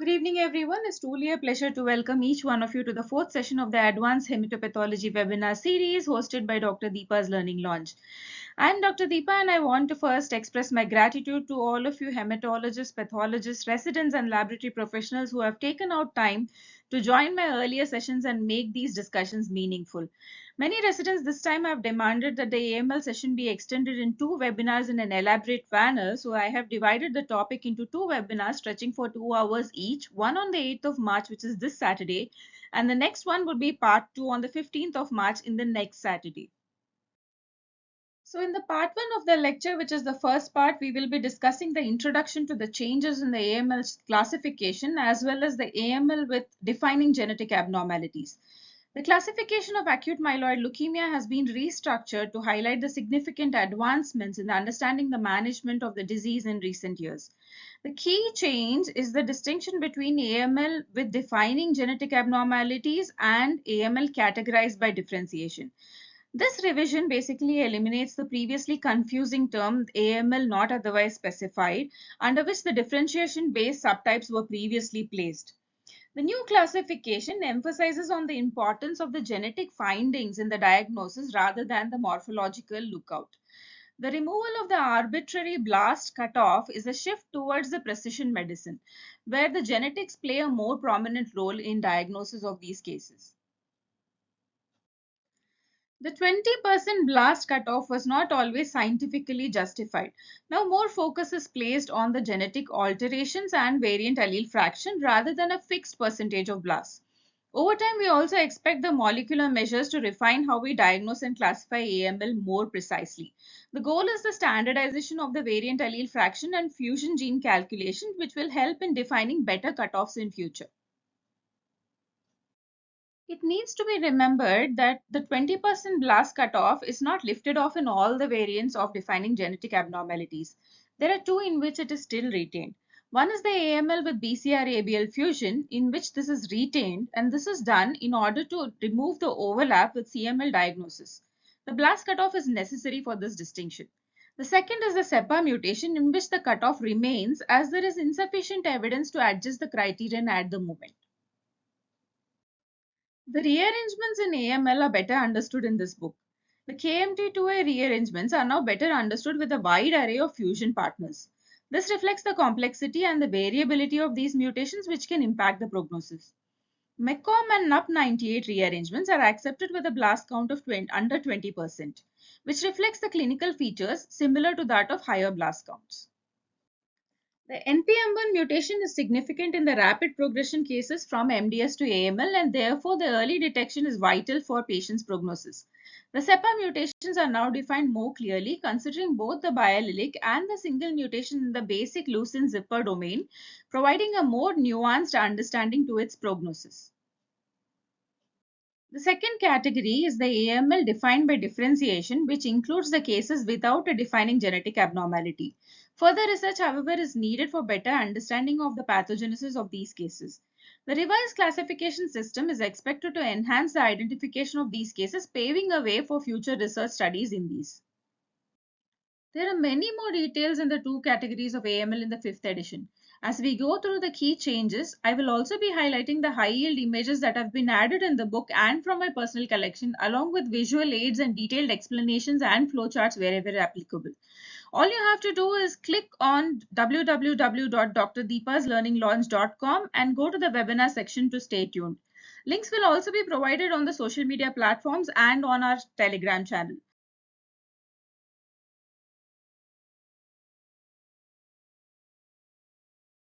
Good evening, everyone. It's truly a pleasure to welcome each one of you to the fourth session of the Advanced Hematopathology webinar series hosted by Dr. Deepa's Learning Launch. I'm Dr. Deepa, and I want to first express my gratitude to all of you hematologists, pathologists, residents, and laboratory professionals who have taken out time to join my earlier sessions and make these discussions meaningful. Many residents this time have demanded that the AML session be extended in two webinars in an elaborate manner, so I have divided the topic into two webinars stretching for 2 hours each, one on the 8th of March, which is this Saturday, and the next one would be part 2 on the 15th of March in the next Saturday. So in the part 1 of the lecture, which is the first part, we will be discussing the introduction to the changes in the AML classification as well as the AML with defining genetic abnormalities. The classification of acute myeloid leukemia has been restructured to highlight the significant advancements in understanding the management of the disease in recent years. The key change is the distinction between AML with defining genetic abnormalities and AML categorized by differentiation. This revision basically eliminates the previously confusing term AML not otherwise specified, under which the differentiation-based subtypes were previously placed. The new classification emphasizes on the importance of the genetic findings in the diagnosis rather than the morphological lookout. The removal of the arbitrary blast cutoff is a shift towards the precision medicine, where the genetics play a more prominent role in diagnosis of these cases. The 20% blast cutoff was not always scientifically justified. Now more focus is placed on the genetic alterations and variant allele fraction rather than a fixed percentage of blasts. Over time, we also expect the molecular measures to refine how we diagnose and classify AML more precisely. The goal is the standardization of the variant allele fraction and fusion gene calculation, which will help in defining better cutoffs in future. It needs to be remembered that the 20% blast cutoff is not lifted off in all the variants of defining genetic abnormalities. There are two in which it is still retained. One is the AML with BCR-ABL fusion, in which this is retained, and this is done in order to remove the overlap with CML diagnosis. The blast cutoff is necessary for this distinction. The second is the SEPA mutation, in which the cutoff remains as there is insufficient evidence to adjust the criterion at the moment. The rearrangements in AML are better understood in this book. The KMT2A rearrangements are now better understood with a wide array of fusion partners. This reflects the complexity and the variability of these mutations which can impact the prognosis. MECOM and NUP98 rearrangements are accepted with a blast count of under 20%, which reflects the clinical features similar to that of higher blast counts. The NPM1 mutation is significant in the rapid progression cases from MDS to AML, and therefore the early detection is vital for patients' prognosis. The SEPA mutations are now defined more clearly, considering both the biallelic and the single mutation in the basic leucine zipper domain, providing a more nuanced understanding to its prognosis. The second category is the AML defined by differentiation, which includes the cases without a defining genetic abnormality. Further research, however, is needed for better understanding of the pathogenesis of these cases. The revised classification system is expected to enhance the identification of these cases, paving a way for future research studies in these. There are many more details in the two categories of AML in the 5th edition. As we go through the key changes, I will also be highlighting the high-yield images that have been added in the book and from my personal collection, along with visual aids and detailed explanations and flowcharts wherever applicable. All you have to do is click on www.drdeepaslearninglaunch.com and go to the webinar section to stay tuned. Links will also be provided on the social media platforms and on our Telegram channel.